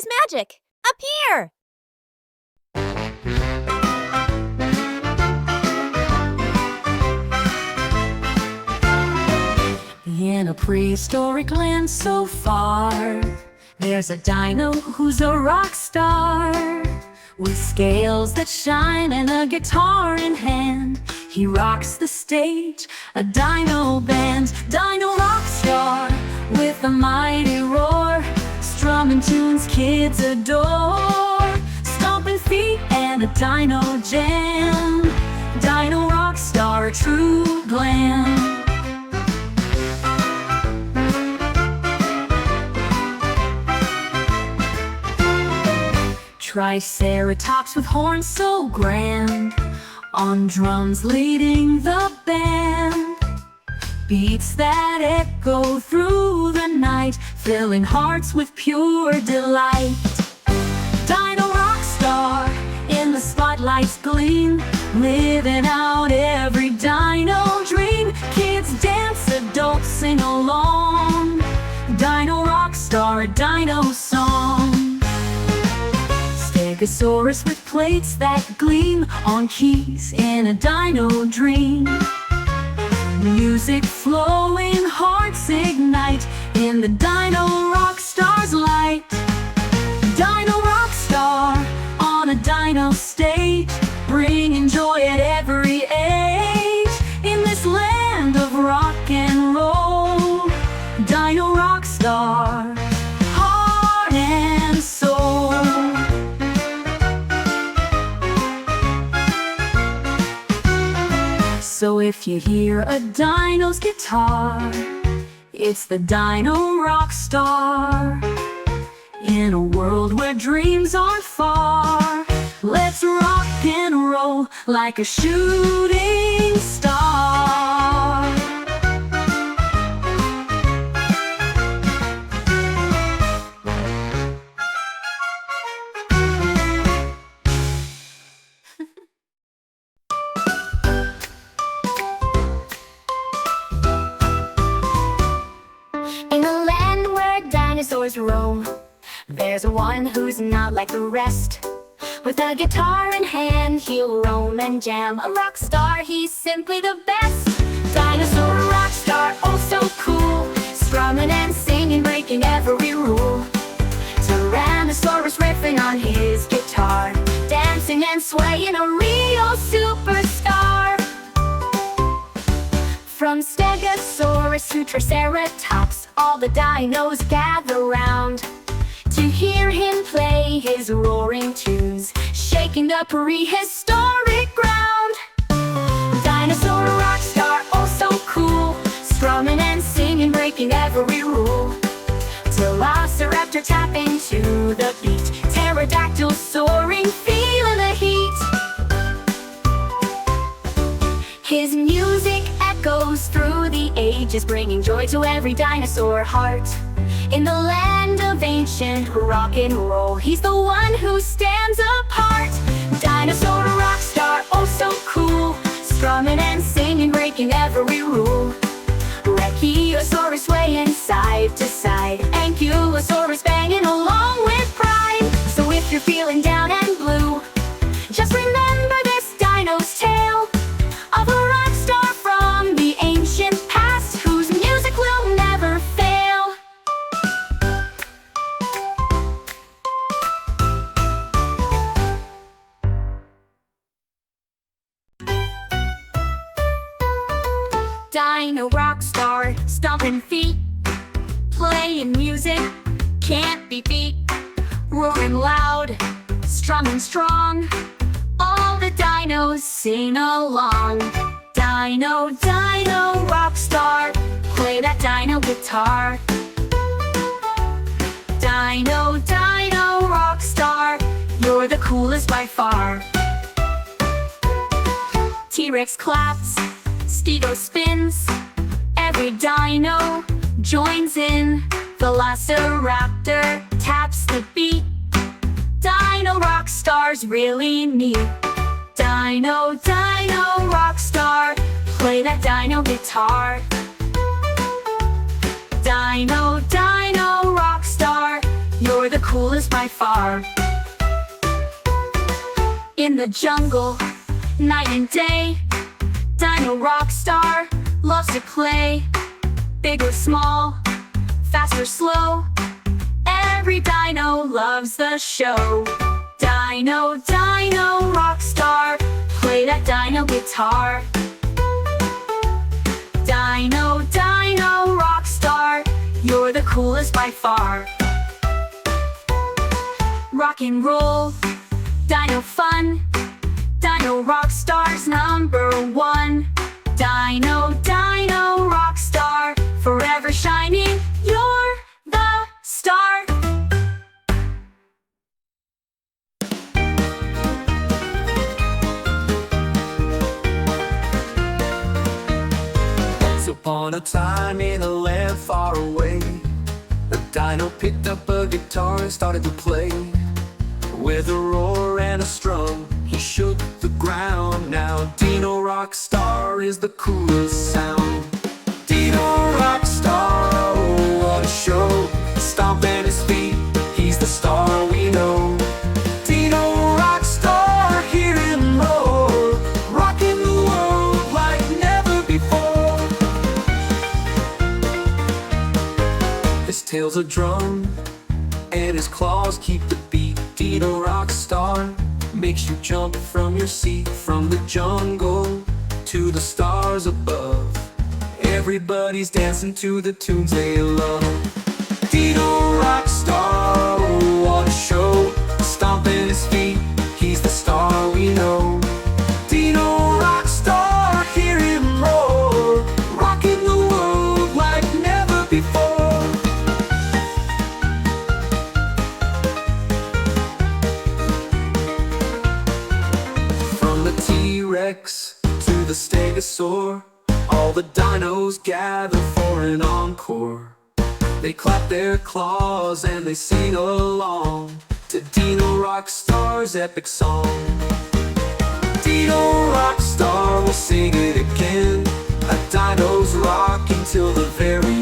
Nursery's magic. Up here! In a prehistoric land so far, there's a dino who's a rock star. With scales that shine and a guitar in hand, he rocks the stage, a dino band. Dino rock star with a mighty roar, strumming tunes kids adore. Stomping feet and a dino jam, dino rock star, a true glam. Triceratops with horns so grand, on drums leading the band. Beats that echo through the night, filling hearts with pure delight. Dino rock star, in the spotlight's gleam, living out every dino dream. Kids dance, adults sing along. Dino rock star, a dino song. Stegosaurus with plates that gleam, on keys in a dino dream. Music flowing, hearts ignite, in the dino rock star's light. Dino rock star, on a dino stage, bringing joy at every age. In this land of rock and roll, dino rock star, heart and soul. So if you hear a dino's guitar, it's the dino rock star. In a world where dreams aren't far, let's rock and roll like a shooting star. In a land where dinosaurs roam, there's one who's not like the rest. With a guitar in hand, he'll roam and jam. A rock star, he's simply the best. Dinosaur rock star, oh so cool, strumming and singing, breaking every rule. Tyrannosaurus riffing on his guitar, dancing and swaying, a real superstar. From Stegosaurus to Triceratops, all the dinos gather round to hear him play his roaring tunes, shaking the prehistoric ground. Dinosaur rock star, oh so cool, strumming and singing, breaking every rule. Velociraptor tapping to the beat, pterodactyl soaring, feeling the heat. His music echoes through the ages, bringing joy to every dinosaur heart. In the land of ancient rock and roll, he's the one who stands apart. Dinosaur rock star, oh so cool, strumming and singing, breaking every rule. Brachiosaurus swaying side to side, Ankylosaurus banging along with pride. So if you're feeling down and blue, just remember this dino's tale of a rock star from the ancient past, whose music will never fail. Dino rock star, stomping feet, playing music, can't be beat. Roaring loud, strumming strong, all the dinos sing along. Dino, dino rock star, play that dino guitar. Dino, dino rock star, you're the coolest by far. T-Rex claps, Stego spins, every dino joins in. Velociraptor taps the beat, dino rock star's really neat. Dino, dino rock star, play that dino guitar. Dino, dino rock star, you're the coolest by far. In the jungle, night and day, Dino rock star loves to play. Big or small, fast or slow, every dino loves the show. Dino, Dino rock star, play that dino guitar. Dino, Dino rock star, you're the coolest by far. Rock and roll, dino fun, Dino rock star's #1. Dino, Dino rock star, forever shining, you're the star. Once upon a time in a land far away, the dino picked up a guitar and started to play. With a roar and a strum, he shook the ground. Now Dino rock star is the coolest sound. Dino rock star, oh, what a show. Stomping his feet, he's the star we know. Dino rock star, hear him roar, rocking the world like never before. His tail's a drum, and his claws keep the beat. Dino rock star makes you jump from your seat. From the jungle to the stars above, everybody's dancing to the tunes they love. Dino rock star, oh, what a show. Stomping his feet, he's the star we know. Dino rock star, hear him roar, rocking the world like never before. T-Rex to the Stegosaur, all the dinos gather for an encore. They clap their claws and they sing along to Dino rock star's epic song. Dino rock star will sing it again, a dino's rocking till the very